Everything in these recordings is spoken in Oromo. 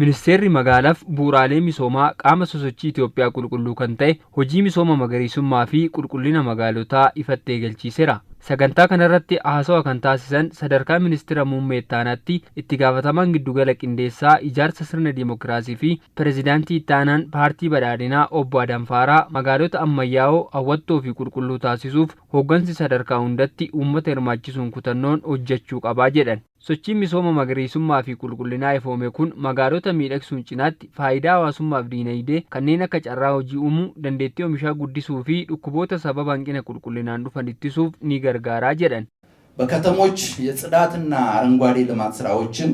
Ministeerri magaalaaf bu'uuraalee misoomaa qaama sosochii Itoophiyaa qulqulluu kan ta'e hojii misooma magariisummaa fi qulqullina magaalotaa ifatti eegalchiiseera. Sagantaa kanarratti haasawa kan taasisan sadarkaa ministeera muummee itti aanaatti itti gaafatamaan giddugala qindeessaa ijaarsa sirna dimookiraasii fi pirezidaantii itti aanaan paartii badhaadhinaa obbo Adanfaaraa magaalota ammayyaa'oo hawwattoo fi qulqulluu taasisuuf hooggansi sadarkaa hundatti uummata hirmaachisuun kutannoon hojjechuu qabaa jedhan. Sochiin misooma magariisummaa fi qulqullinaa ifoome kun magaalota miidhagsuun cinaatti faayidaa hawaasummaaf diinagdee kanneen akka carraa hojii uumuu, dandeettii oomishaa guddisuu fi dhukkuboota sababa hanqina qulqullinaan dhufan ittisuuf ni gargaaraa jedhan. በከተሞች የጽዳትና አረንጓዴ ልማት ስራዎችን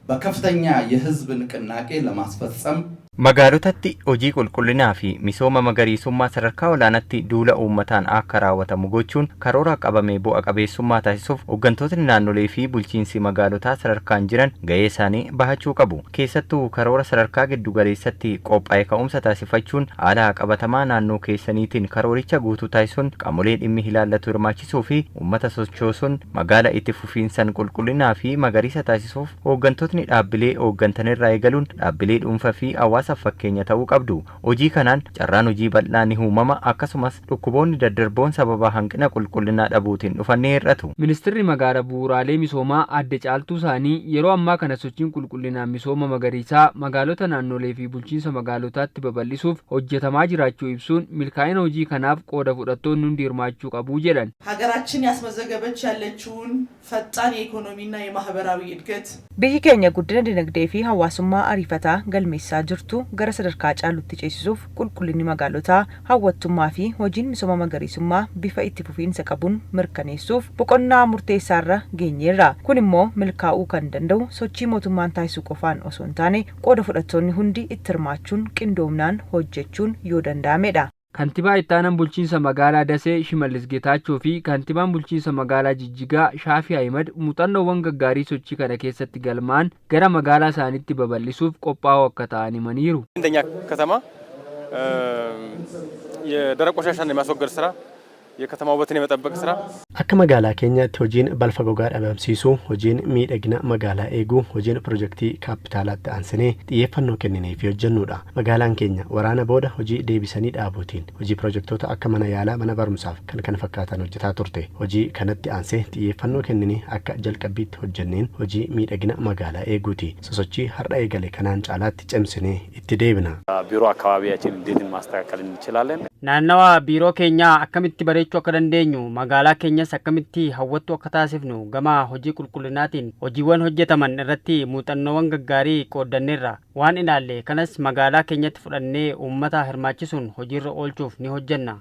በከፍተኛ የህዝብ ንቅናቄ ለማስፈጸም magaalotatti hojii qulqullinaa fi misooma magariisummaa sadarkaa olaanaatti duula uummataan akka raawwatamu gochuun karoora qabamee bu'a qabeessummaa taasisuuf hooggantootni naannolee fi bulchiinsi magaalotaa sadarkaan jiran gahee isaanii bahachuu qabu. Keessattuu karoora sadarkaa giddugaleessatti qophaa'e ka'umsa taasifachuun haala qabatamaa naannoo keessaniitiin karooricha guutuu taasisuun qaamolee dhimmi ilaallatu hirmaachisuu fi uummata sochoosuun magaala itti fufiinsan qulqullinaa fi magariisa taasisuuf hooggantootni dhaabbilee hooggantanirraa eegaluun dhaabbilee dhuunfaa fi hawaasa fakkeenya ta'uu qabdu. Hojii kanaan carraan hojii bal'aa ni uumama akkasumas dhukkuboonni daddarboon sababa hanqina qulqullinaa dhabuutiin dhufan ni hir'atu. Ministeerri magaalaa bu'uuraalee misoomaa adde caaltuu isaanii yeroo ammaa kana sochiin qulqullinaa misooma magariisaa magaalota naannolee fi bulchiinsa magaalotaatti babal'isuuf hojjetamaa jiraachuu ibsuun milkaa'ina hojii kanaaf qooda fudhattoonni hundi hirmaachuu qabu jedhan. ሀገራችን ያስመዘገበች ያለችውን ፈጣን የኢኮኖሚና የማህበራዊ እድገት biyyi keenya guddina dinagdee fi hawaasummaa ariifataa galmeessaa jirtu gara sadarkaa caalutti ceesisuuf qulqullinni magaalotaa hawwattummaa fi hojiin misooma magariisummaa bifa itti fufiinsa qabuun mirkaneessuuf boqonnaa murteessaarra geenyeerra. Kun immoo milkaa'uu kan danda'u sochii mootummaan taasisuu qofaan osoo hin taane qooda fudhattoonni hundi itti hirmaachuun qindoomnaan hojjechuun yoo danda'amedha. Kantiibaa itti aanaan bulchiinsa magaalaa Dasee Shimallis Geetaachoo fi kantiibaan bulchiinsa magaalaa Jijjigaa Shaafii Ahimad muuxannoowwan gaggaarii sochii kana keessatti galmaan gara magaalaa isaaniitti babal'isuuf qophaa'oo akka ta'an himaniiru. እንደኛ ከተማ የደረቅ ቆሻሻን የማስወገድ ስራ የከተማ ውበትን የመጠበቅ ስራ akka magaalaa keenyaatti hojiin balfa gogaa dhabamsiisuu, hojiin miidhagina magaalaa eeguu, hojiin pirojektii kaapitaalaatti aansinee xiyyeeffannoo kenninee fi hojjennuudha. Magaalaan keenya waraana booda hojii deebisanii dhaabuutiin hojii pirojektoota akka mana yaalaa, mana barumsaaf kan kana fakkaatan hojjetaa turte. Hojii kanatti aansee xiyyeeffannoo kenninee akka jalqabbiitti hojjenneen hojii miidhagina magaalaa eeguuti. Sosochii har'a eegale kanaan caalaatti cimsinee itti deebina. ቢሮ አካባቢያችን እንዴት ማስተካከል እንችላለን? ናናዋ ቢሮ ኬኛ akkamitti bareechuu akka dandeenyu magaalaa keenyas akkamitti hawwattuu akka taasifnu gama hojii qulqullinaatiin hojiiwwan hojjetaman irratti muuxannoowwan gaggaarii qooddanneerra waan ilaalle kanas magaalaa keenyatti fudhannee uummata hirmaachisuun hojiirra oolchuuf ni hojjenna.